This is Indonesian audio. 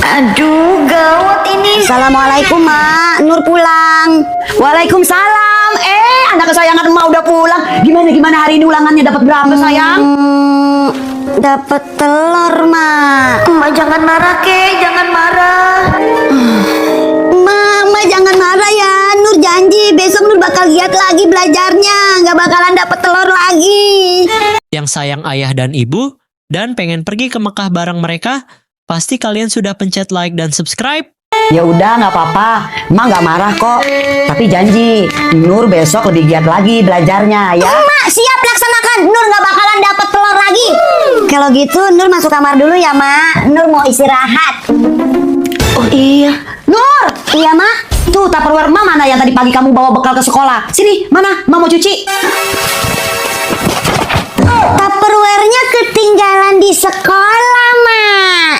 Aduh, gawat ini. Assalamualaikum, Mak. Nur pulang. Waalaikumsalam. Anak kesayangan emak udah pulang. Gimana hari ini ulangannya dapat berapa, sayang? Dapat telur, Mak. Emak jangan marah, Kek. Jangan marah. Mak jangan marah ya. Nur janji besok Nur bakal giat lagi belajarnya. Nggak bakalan dapat telur lagi. Yang sayang ayah dan ibu dan pengen pergi ke Mekah bareng mereka, pasti kalian sudah pencet like dan subscribe. Ya udah, nggak apa-apa. Emak nggak marah kok. Tapi janji, Nur besok lebih giat lagi belajarnya ya. Mak siap laksanakan. Nur nggak bakalan dapat telur lagi. Kalau gitu Nur masuk kamar dulu ya, Mak. Nur mau istirahat. Oh iya. Nur! Iya, Mak. Tuh, Tupperware emak mana yang tadi pagi kamu bawa bekal ke sekolah? Sini, mana? Emak mau cuci. Tupperware-nya ketinggalan di sekolah, Mak.